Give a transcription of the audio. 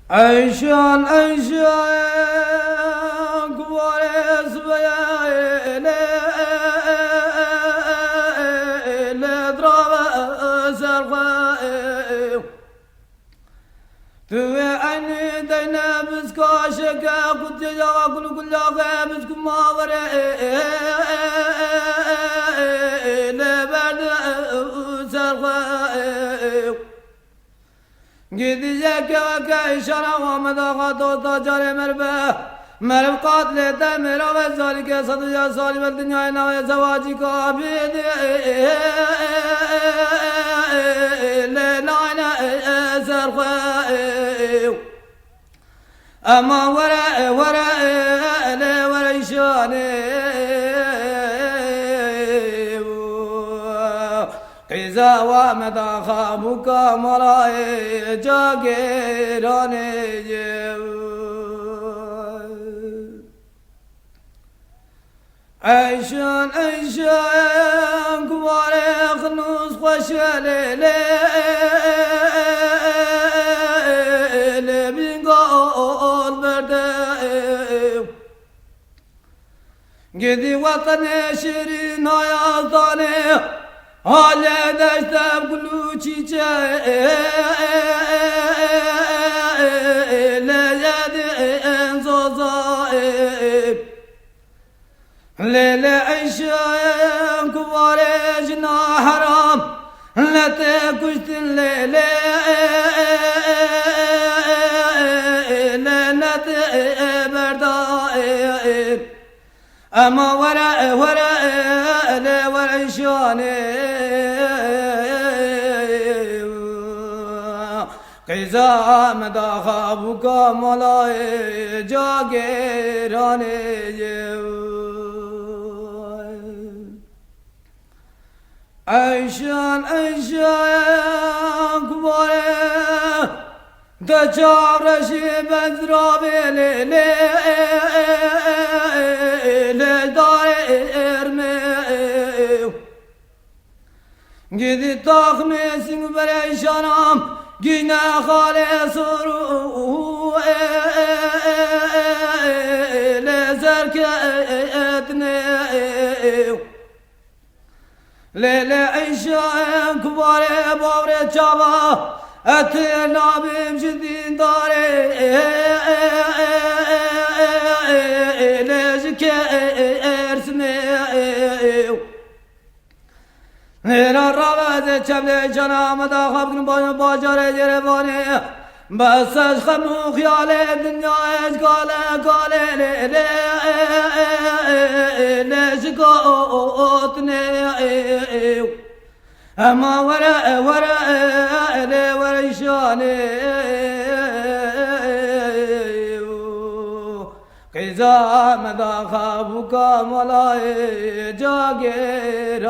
Ayşan kuvares ve le drava serva tüve aynı dayna biz kaşıka kutya kulu kullaga biz kumavare le berde serva gidecek ve şara Muhammed'a kato tacar merbe merv katle demira ve zalike sadıca salim el dünyayna ve zavacı kabidi le nayna zerfe ama vere le vere şane Kıza ve medaha mukamala'yı cagiranıcı Ayşan kuvare khnus khoşalele bin gol berde Gidi vatan şirin hayatane Hale deştem kulu çiçeğe zozae Lele eşeğen kuvare cina haram Lete kuştin lele Lete berdae Ama vere şane Kıza medaha bu kamala'yı cagiranıcı Ayşan kubare de çavreşi bezrabe le dairme Gidi takmesin perişanam Gine hale soru le zerketne Lele eşeğen kubare bavre çava Etin abim cidin dare Lezike ersine Nera raveze çevle canamı da kabgın boyun bacare cerevane Basaj khamu khiyale dünya ecgale Lezike otne Ama vere şane Kıza medaha bu kamala'yı cagiranıcı